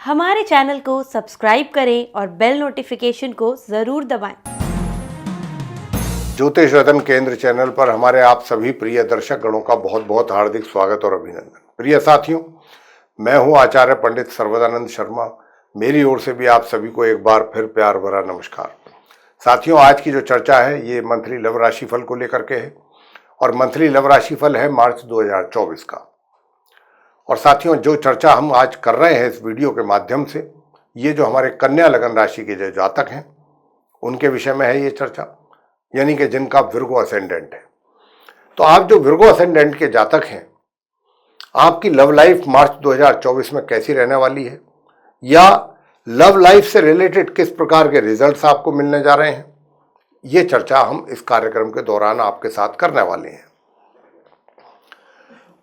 हमारे चैनल को सब्सक्राइब करें और बेल नोटिफिकेशन को ज़रूर दबाएं। ज्योतिष रतन केंद्र चैनल पर हमारे आप सभी प्रिय दर्शक गणों का बहुत बहुत हार्दिक स्वागत और अभिनंदन। प्रिय साथियों, मैं हूं आचार्य पंडित सर्वदानंद शर्मा। मेरी ओर से भी आप सभी को एक बार फिर प्यार भरा नमस्कार। साथियों, आज की जो चर्चा है ये मंथली लव राशिफल को लेकर के है और मंथली लव राशिफल है मार्च 2024 का। और साथियों, जो चर्चा हम आज कर रहे हैं इस वीडियो के माध्यम से, ये जो हमारे कन्या लगन राशि के जो जातक हैं उनके विषय में है ये चर्चा, यानी कि जिनका विर्गो असेंडेंट है। तो आप जो विर्गो असेंडेंट के जातक हैं, आपकी लव लाइफ मार्च 2024 में कैसी रहने वाली है, या लव लाइफ से रिलेटेड किस प्रकार के रिजल्ट्स आपको मिलने जा रहे हैं, ये चर्चा हम इस कार्यक्रम के दौरान आपके साथ करने वाले हैं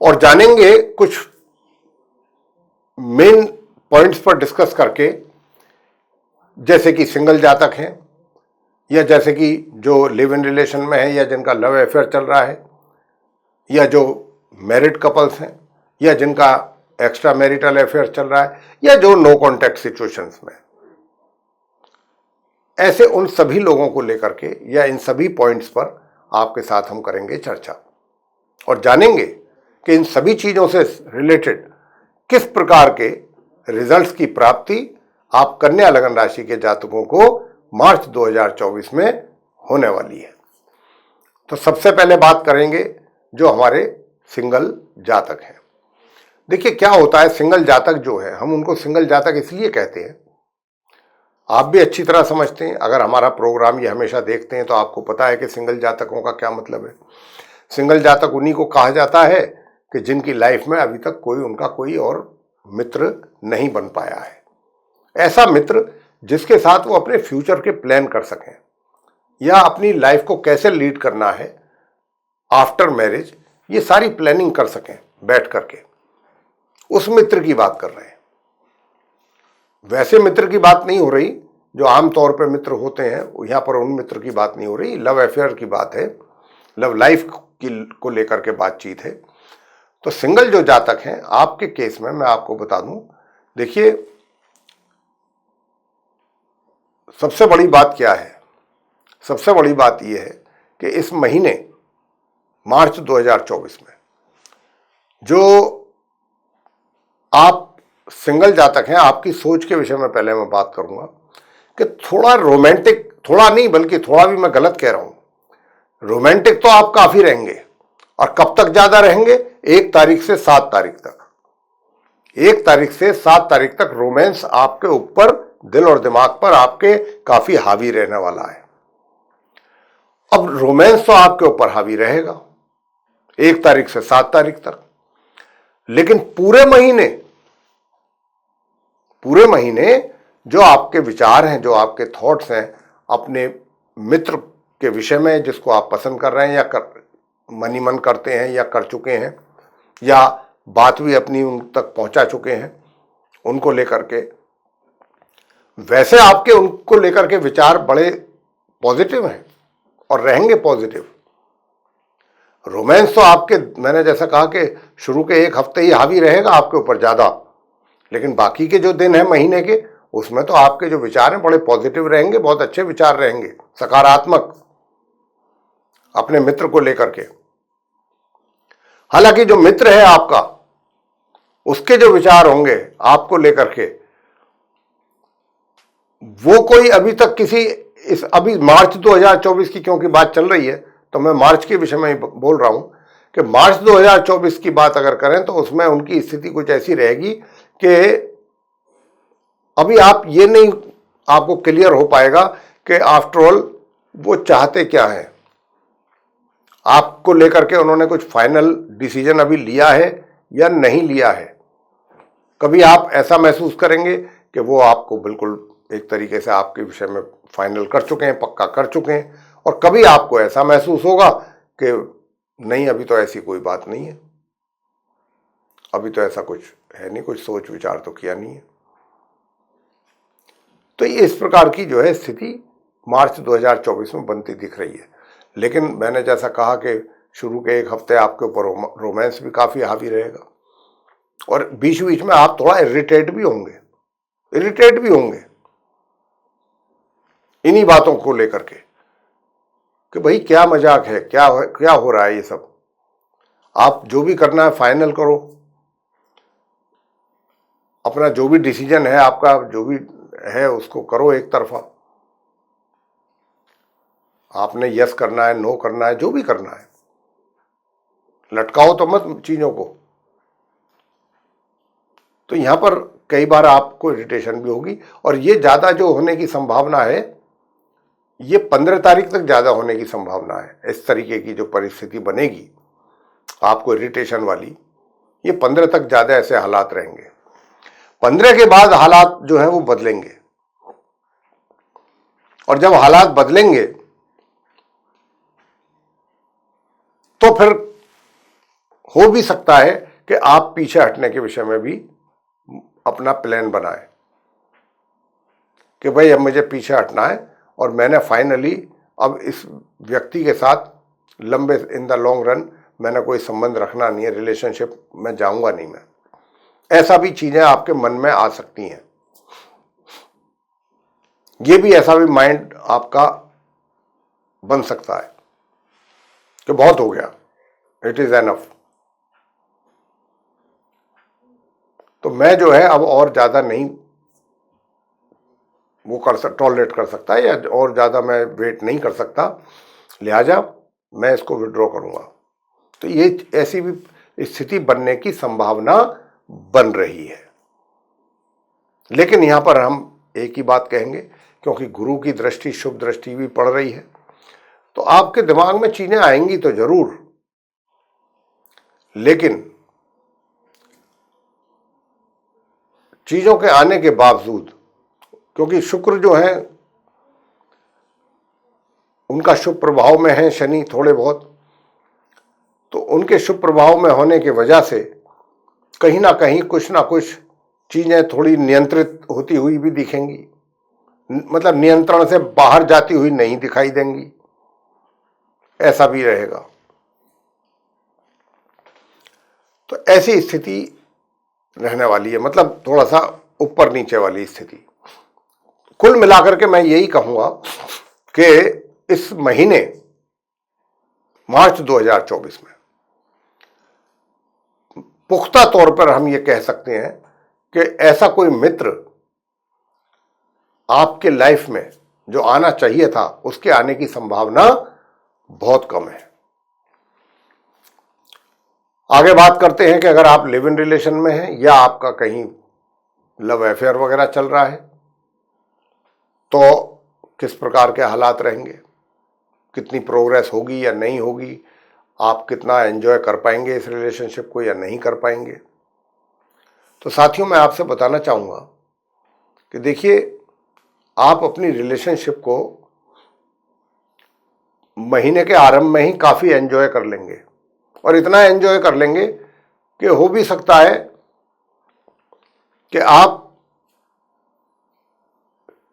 और जानेंगे कुछ मेन पॉइंट्स पर डिस्कस करके, जैसे कि सिंगल जातक हैं, या जैसे कि जो लिव इन रिलेशन में है, या जिनका लव अफेयर चल रहा है, या जो मैरिड कपल्स हैं, या जिनका एक्स्ट्रा मैरिटल अफेयर चल रहा है, या जो नो कॉन्टैक्ट सिचुएशंस में। ऐसे उन सभी लोगों को लेकर के या इन सभी पॉइंट्स पर आपके साथ हम करेंगे चर्चा और जानेंगे कि इन सभी चीजों से रिलेटेड किस प्रकार के रिजल्ट्स की प्राप्ति आप कन्या लगन राशि के जातकों को मार्च 2024 में होने वाली है। तो सबसे पहले बात करेंगे जो हमारे सिंगल जातक हैं। देखिए, क्या होता है, सिंगल जातक जो है, हम उनको सिंगल जातक इसलिए कहते हैं, आप भी अच्छी तरह समझते हैं, अगर हमारा प्रोग्राम ये हमेशा देखते हैं तो आपको पता है कि सिंगल जातकों का क्या मतलब है। सिंगल जातक उन्हीं को कहा जाता है कि जिनकी लाइफ में अभी तक उनका कोई और मित्र नहीं बन पाया है। ऐसा मित्र जिसके साथ वो अपने फ्यूचर के प्लान कर सकें, या अपनी लाइफ को कैसे लीड करना है आफ्टर मैरिज, ये सारी प्लानिंग कर सकें बैठ करके, उस मित्र की बात कर रहे हैं। वैसे मित्र की बात नहीं हो रही जो आमतौर पर मित्र होते हैं, यहां पर उन मित्र की बात नहीं हो रही, लव अफेयर की बात है, लव लाइफ को लेकर के बातचीत है। तो सिंगल जो जातक हैं, आपके केस में मैं आपको बता दूं, देखिए सबसे बड़ी बात क्या है, सबसे बड़ी बात यह है कि इस महीने मार्च 2024 में जो आप सिंगल जातक हैं, आपकी सोच के विषय में पहले मैं बात करूंगा कि थोड़ा रोमांटिक, थोड़ा नहीं बल्कि थोड़ा भी मैं गलत कह रहा हूं, रोमांटिक तो आप काफी रहेंगे। और कब तक ज्यादा रहेंगे? 1 तारीख से 7 तारीख तक। 1 तारीख से 7 तारीख तक रोमांस आपके ऊपर, दिल और दिमाग पर आपके काफी हावी रहने वाला है। अब रोमांस तो आपके ऊपर हावी रहेगा 1 तारीख से 7 तारीख तक, लेकिन पूरे महीने जो आपके विचार हैं, जो आपके थॉट्स हैं अपने मित्र के विषय में, जिसको आप पसंद कर रहे हैं या मनी मन करते हैं या कर चुके हैं, या बात भी अपनी उन तक पहुंचा चुके हैं, उनको लेकर के, वैसे आपके उनको लेकर के विचार बड़े पॉजिटिव हैं और रहेंगे पॉजिटिव। रोमांस तो आपके, मैंने जैसा कहा कि शुरू के 1 हफ्ते ही हावी रहेगा आपके ऊपर ज्यादा, लेकिन बाकी के जो दिन है महीने के, उसमें तो आपके जो विचार हैं बड़े पॉजिटिव रहेंगे, बहुत अच्छे विचार रहेंगे, सकारात्मक, अपने मित्र को लेकर के। हालांकि जो मित्र है आपका, उसके जो विचार होंगे आपको लेकर के, वो कोई अभी तक अभी मार्च 2024 की क्योंकि बात चल रही है, तो मैं मार्च के विषय में बोल रहा हूं कि मार्च 2024 की बात अगर करें तो उसमें उनकी स्थिति कुछ ऐसी रहेगी कि अभी आप ये नहीं, आपको क्लियर हो पाएगा कि आफ्टर ऑल वो चाहते क्या है। आपको लेकर के उन्होंने कुछ फाइनल डिसीजन अभी लिया है या नहीं लिया है। कभी आप ऐसा महसूस करेंगे कि वो आपको बिल्कुल एक तरीके से आपके विषय में फाइनल कर चुके हैं, पक्का कर चुके हैं, और कभी आपको ऐसा महसूस होगा कि नहीं, अभी तो ऐसी कोई बात नहीं है, अभी तो ऐसा कुछ है नहीं, कुछ सोच विचार तो किया नहीं है। तो ये इस प्रकार की जो है स्थिति मार्च 2024 में बनती दिख रही है। लेकिन मैंने जैसा कहा कि शुरू के 1 हफ्ते आपके ऊपर रोमांस भी काफी हावी रहेगा और बीच बीच में आप थोड़ा इरिटेट भी होंगे, इरिटेट भी होंगे इन्हीं बातों को लेकर के कि भाई क्या मजाक है, क्या हो रहा है ये सब। आप जो भी करना है फाइनल करो, अपना जो भी डिसीजन है आपका, जो भी है उसको करो एक तरफा। आपने यस करना है, नो करना है, जो भी करना है, लटकाओ तो मत चीजों को। तो यहां पर कई बार आपको इरिटेशन भी होगी, और ये ज्यादा जो होने की संभावना है, ये 15 तारीख तक ज्यादा होने की संभावना है। इस तरीके की जो परिस्थिति बनेगी आपको इरिटेशन वाली, ये 15 तक ज्यादा ऐसे हालात रहेंगे। 15 के बाद हालात जो है वो बदलेंगे, और जब हालात बदलेंगे तो फिर हो भी सकता है कि आप पीछे हटने के विषय में भी अपना प्लान बनाए कि भाई अब मुझे पीछे हटना है, और मैंने फाइनली अब इस व्यक्ति के साथ लंबे इन द लॉन्ग रन मैंने कोई संबंध रखना नहीं है, रिलेशनशिप में जाऊंगा नहीं मैं। ऐसा भी चीजें आपके मन में आ सकती हैं। ये भी ऐसा भी माइंड आपका बन सकता है कि बहुत हो गया, इट इज एनफ। तो मैं जो है अब और ज्यादा नहीं वो टॉलरेट कर सकता, या और ज्यादा मैं वेट नहीं कर सकता, लिहाजा मैं इसको विड्रॉ करूंगा। तो ये ऐसी भी स्थिति बनने की संभावना बन रही है। लेकिन यहां पर हम एक ही बात कहेंगे, क्योंकि गुरु की दृष्टि, शुभ दृष्टि भी पड़ रही है, तो आपके दिमाग में चीजें आएंगी तो जरूर, लेकिन चीजों के आने के बावजूद, क्योंकि शुक्र जो है उनका शुभ प्रभाव में है, शनि थोड़े बहुत, तो उनके शुभ प्रभाव में होने की वजह से कहीं ना कहीं कुछ ना कुछ चीजें थोड़ी नियंत्रित होती हुई भी दिखेंगी, मतलब नियंत्रण से बाहर जाती हुई नहीं दिखाई देंगी, ऐसा भी रहेगा। तो ऐसी स्थिति रहने वाली है, मतलब थोड़ा सा ऊपर नीचे वाली स्थिति। कुल मिलाकर के मैं यही कहूंगा कि इस महीने मार्च 2024 में पुख्ता तौर पर हम ये कह सकते हैं कि ऐसा कोई मित्र आपके लाइफ में जो आना चाहिए था, उसके आने की संभावना बहुत कम है। आगे बात करते हैं कि अगर आप लिव इन रिलेशन में हैं या आपका कहीं लव अफेयर वगैरह चल रहा है, तो किस प्रकार के हालात रहेंगे, कितनी प्रोग्रेस होगी या नहीं होगी, आप कितना एंजॉय कर पाएंगे इस रिलेशनशिप को या नहीं कर पाएंगे। तो साथियों, मैं आपसे बताना चाहूंगा कि देखिए, आप अपनी रिलेशनशिप को महीने के आरंभ में ही काफी एंजॉय कर लेंगे, और इतना एंजॉय कर लेंगे कि हो भी सकता है कि आप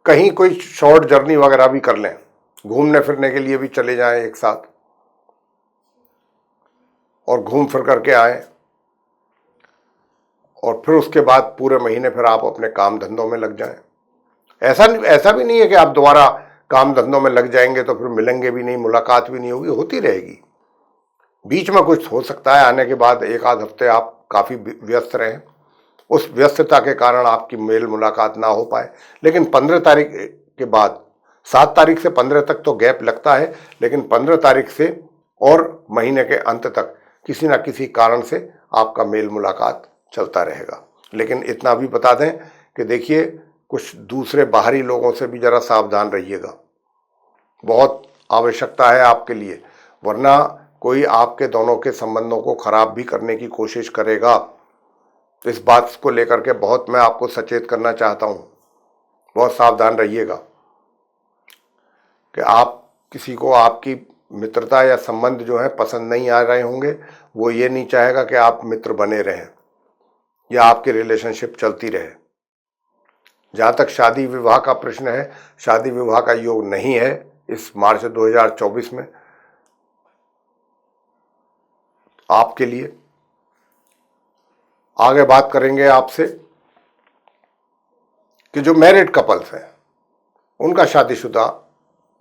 कहीं कोई शॉर्ट जर्नी वगैरह भी कर लें, घूमने फिरने के लिए भी चले जाएं एक साथ, और घूम फिर करके आए, और फिर उसके बाद पूरे महीने फिर आप अपने काम धंधों में लग जाएं। ऐसा भी नहीं है कि आप दोबारा काम धंधों में लग जाएंगे तो फिर मिलेंगे भी नहीं, मुलाकात भी नहीं होगी, होती रहेगी। बीच में कुछ हो सकता है, आने के बाद एक आध हफ्ते आप काफी व्यस्त रहें, उस व्यस्तता के कारण आपकी मेल मुलाकात ना हो पाए, लेकिन 15 तारीख के बाद, 7 तारीख से 15 तक तो गैप लगता है, लेकिन 15 तारीख से और महीने के अंत तक किसी ना किसी कारण से आपका मेल मुलाकात चलता रहेगा। लेकिन इतना भी बता दें कि देखिए, कुछ दूसरे बाहरी लोगों से भी जरा सावधान रहिएगा, बहुत आवश्यकता है आपके लिए, वरना कोई आपके दोनों के संबंधों को खराब भी करने की कोशिश करेगा। इस बात को लेकर के बहुत मैं आपको सचेत करना चाहता हूं, बहुत सावधान रहिएगा कि आप किसी को आपकी मित्रता या संबंध जो है पसंद नहीं आ रहे होंगे, वो ये नहीं चाहेगा कि आप मित्र बने रहें या आपकी रिलेशनशिप चलती रहे। जहां तक शादी विवाह का प्रश्न है, शादी विवाह का योग नहीं है इस मार्च 2024 में आपके लिए। आगे बात करेंगे आपसे कि जो मैरिड कपल्स हैं उनका शादीशुदा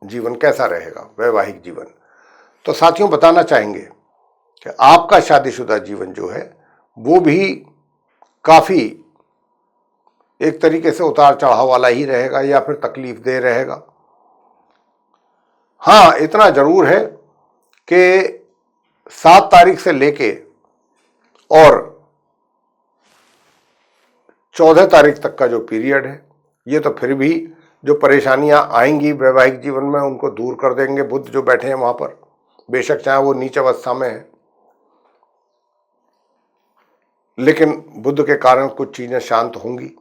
जीवन कैसा रहेगा, वैवाहिक जीवन। तो साथियों बताना चाहेंगे कि आपका शादीशुदा जीवन जो है वो भी काफी एक तरीके से उतार चढ़ाव वाला ही रहेगा या फिर तकलीफ दे रहेगा। हाँ, इतना जरूर है कि 7 तारीख से लेके और 14 तारीख तक का जो पीरियड है, ये तो फिर भी जो परेशानियां आएंगी वैवाहिक जीवन में उनको दूर कर देंगे बुध जो बैठे हैं वहां पर, बेशक चाहे वो नीच अवस्था में है, लेकिन बुध के कारण कुछ चीजें शांत होंगी।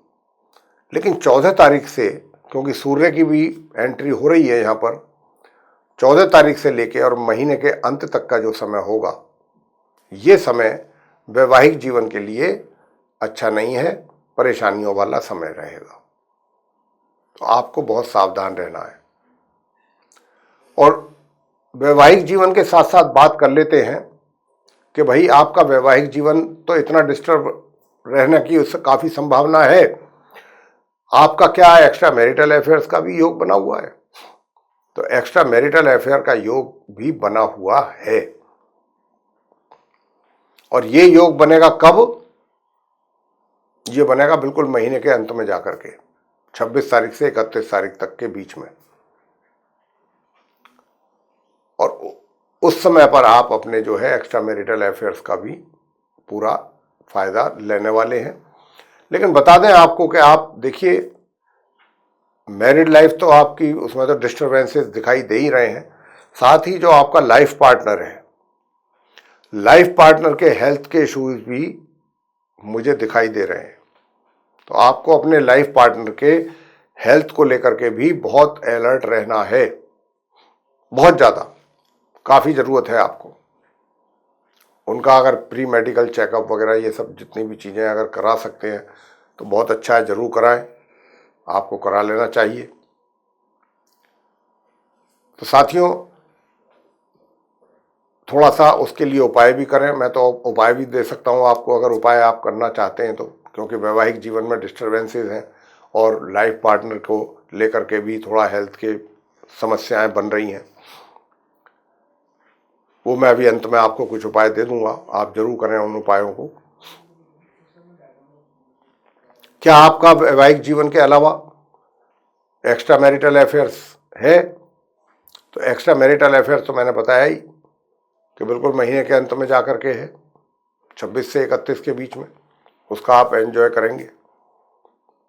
लेकिन 14 तारीख से, क्योंकि सूर्य की भी एंट्री हो रही है यहाँ पर, 14 तारीख से लेके और महीने के अंत तक का जो समय होगा, ये समय वैवाहिक जीवन के लिए अच्छा नहीं है, परेशानियों वाला समय रहेगा। तो आपको बहुत सावधान रहना है। और वैवाहिक जीवन के साथ साथ बात कर लेते हैं कि भाई आपका वैवाहिक जीवन तो इतना डिस्टर्ब रहने की उससे काफी संभावना है। आपका क्या है, एक्स्ट्रा मैरिटल अफेयर्स का भी योग बना हुआ है। तो एक्स्ट्रा मैरिटल अफेयर का योग भी बना हुआ है और ये योग बनेगा कब? ये बनेगा बिल्कुल महीने के अंत में जाकर के, 26 तारीख से 31 तारीख तक के बीच में। और उस समय पर आप अपने जो है एक्स्ट्रा मैरिटल अफेयर्स का भी पूरा फायदा लेने वाले हैं। लेकिन बता दें आपको कि आप देखिए, मैरिड लाइफ तो आपकी उसमें तो डिस्टर्बेंसेस दिखाई दे ही रहे हैं, साथ ही जो आपका लाइफ पार्टनर है, लाइफ पार्टनर के हेल्थ के इश्यूज भी मुझे दिखाई दे रहे हैं। तो आपको अपने लाइफ पार्टनर के हेल्थ को लेकर के भी बहुत अलर्ट रहना है, बहुत ज्यादा, काफी जरूरत है आपको। उनका अगर प्री मेडिकल चेकअप वगैरह ये सब जितनी भी चीजें अगर करा सकते हैं तो बहुत अच्छा है, जरूर कराएं, आपको करा लेना चाहिए। तो साथियों थोड़ा सा उसके लिए उपाय भी करें। मैं तो उपाय भी दे सकता हूं आपको, अगर उपाय आप करना चाहते हैं तो, क्योंकि वैवाहिक जीवन में डिस्टर्बेंसेस हैं और लाइफ पार्टनर को लेकर के भी थोड़ा हेल्थ के समस्याएं बन रही हैं। वो मैं अभी अंत में आपको कुछ उपाय दे दूंगा, आप जरूर करें उन उपायों को। क्या आपका वैवाहिक जीवन के अलावा एक्स्ट्रा मैरिटल अफेयर्स है? तो एक्स्ट्रा मैरिटल अफेयर्स तो मैंने बताया ही कि बिल्कुल महीने के अंत में जाकर के है, 26 से 31 के बीच में, उसका आप एंजॉय करेंगे।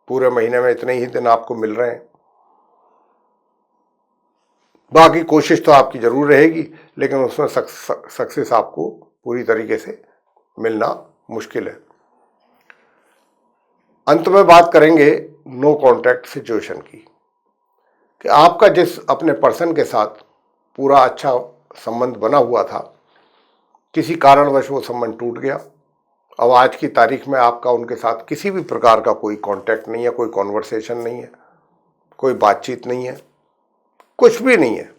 पूरे महीने में इतने ही दिन आपको मिल रहे हैं, बाकी कोशिश तो आपकी जरूर रहेगी, लेकिन उसमें सक्सेस आपको पूरी तरीके से मिलना मुश्किल है। अंत में बात करेंगे नो कॉन्टैक्ट सिचुएशन की, कि आपका जिस अपने पर्सन के साथ पूरा अच्छा संबंध बना हुआ था, किसी कारणवश वो संबंध टूट गया। अब आज की तारीख में आपका उनके साथ किसी भी प्रकार का कोई कांटेक्ट नहीं है, कोई कॉन्वर्सेशन नहीं है, कोई बातचीत नहीं है, कुछ भी नहीं है।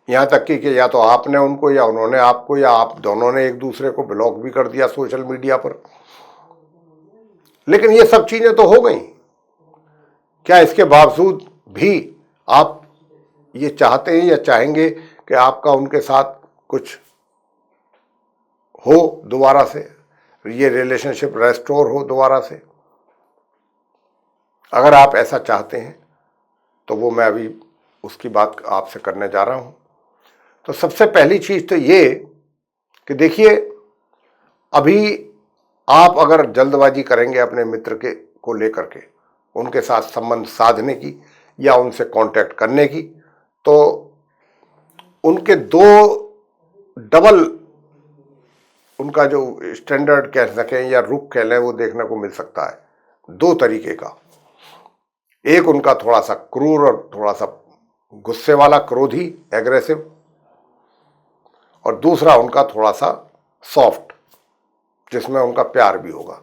यहाँ तक कि या तो आपने उनको या उन्होंने आपको या आप दोनों ने एक दूसरे को ब्लॉक भी कर दिया सोशल मीडिया पर। लेकिन ये सब चीजें तो हो गई, क्या इसके बावजूद भी आप ये चाहते हैं या चाहेंगे कि आपका उनके साथ कुछ हो दोबारा से, ये रिलेशनशिप रेस्टोर हो दोबारा से? अगर आप ऐसा चाहते हैं तो वो मैं अभी उसकी बात आपसे करने जा रहा हूं। तो सबसे पहली चीज तो ये कि देखिए, अभी आप अगर जल्दबाजी करेंगे अपने मित्र के को लेकर के उनके साथ संबंध साधने की या उनसे कांटेक्ट करने की, तो उनके दो डबल, उनका जो स्टैंडर्ड कह सकें या रुख कह लें, वो देखने को मिल सकता है दो तरीके का। एक उनका थोड़ा सा क्रूर और थोड़ा सा गुस्से वाला, क्रोधी, एग्रेसिव, और दूसरा उनका थोड़ा सा सॉफ्ट, जिसमें उनका प्यार भी होगा।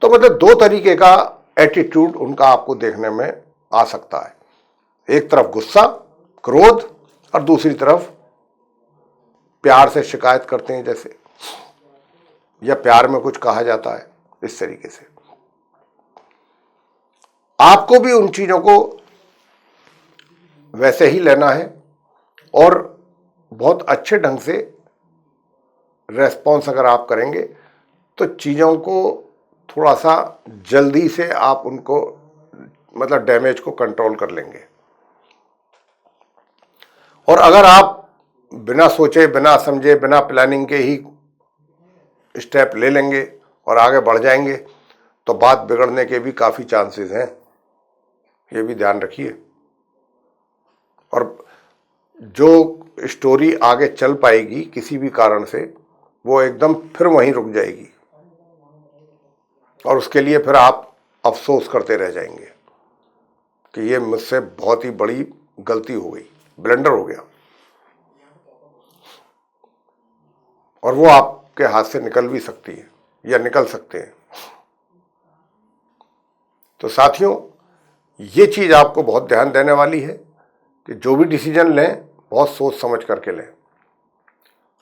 तो मतलब दो तरीके का एटीट्यूड उनका आपको देखने में आ सकता है। एक तरफ गुस्सा, क्रोध, और दूसरी तरफ प्यार से शिकायत करते हैं जैसे, या प्यार में कुछ कहा जाता है, इस तरीके से। आपको भी उन चीज़ों को वैसे ही लेना है और बहुत अच्छे ढंग से रेस्पॉन्स अगर आप करेंगे तो चीज़ों को थोड़ा सा जल्दी से आप उनको मतलब डैमेज को कंट्रोल कर लेंगे। और अगर आप बिना सोचे, बिना समझे, बिना प्लानिंग के ही स्टेप ले लेंगे और आगे बढ़ जाएंगे तो बात बिगड़ने के भी काफ़ी चांसेस हैं, ये भी ध्यान रखिए। और जो स्टोरी आगे चल पाएगी किसी भी कारण से, वो एकदम फिर वहीं रुक जाएगी और उसके लिए फिर आप अफसोस करते रह जाएंगे कि ये मुझसे बहुत ही बड़ी गलती हो गई, ब्लंडर हो गया, और वो आपके हाथ से निकल भी सकती है या निकल सकते हैं। तो साथियों, ये चीज़ आपको बहुत ध्यान देने वाली है कि जो भी डिसीजन लें बहुत सोच समझ करके लें।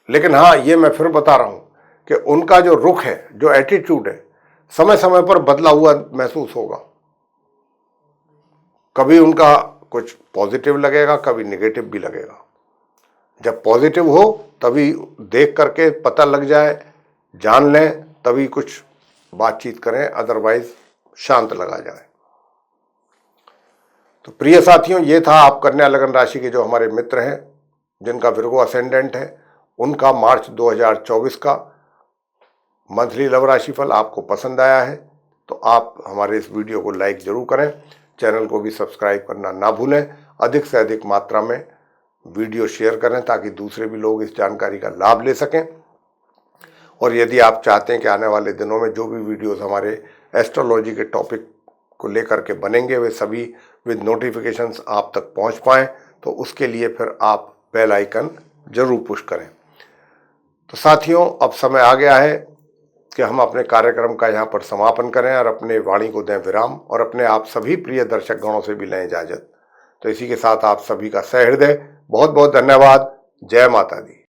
लेकिन हाँ, ये मैं फिर बता रहा हूं कि उनका जो रुख है, जो एटीट्यूड है, समय समय पर बदला हुआ महसूस होगा। कभी उनका कुछ पॉजिटिव लगेगा, कभी नेगेटिव भी लगेगा। जब पॉजिटिव हो तभी देख करके पता लग जाए, जान लें, तभी कुछ बातचीत करें, अदरवाइज शांत लगा जाए। तो प्रिय साथियों, ये था आप कन्या लगन राशि के जो हमारे मित्र हैं जिनका विर्गो असेंडेंट है, उनका मार्च 2024 का मंथली लव राशिफल आपको पसंद आया है तो आप हमारे इस वीडियो को लाइक जरूर करें, चैनल को भी सब्सक्राइब करना ना भूलें, अधिक से अधिक मात्रा में वीडियो शेयर करें ताकि दूसरे भी लोग इस जानकारी का लाभ ले सकें। और यदि आप चाहते हैं कि आने वाले दिनों में जो भी वीडियोस हमारे एस्ट्रोलॉजी के टॉपिक को लेकर के बनेंगे वे सभी विद नोटिफिकेशंस आप तक पहुंच पाएँ, तो उसके लिए फिर आप बेल आइकन जरूर पुश करें। तो साथियों, अब समय आ गया है कि हम अपने कार्यक्रम का यहाँ पर समापन करें और अपने वाणी को दें विराम और अपने आप सभी प्रिय दर्शक गणों से भी लें इजाजत। तो इसी के साथ आप सभी का सहृदय बहुत बहुत धन्यवाद। जय माता दी।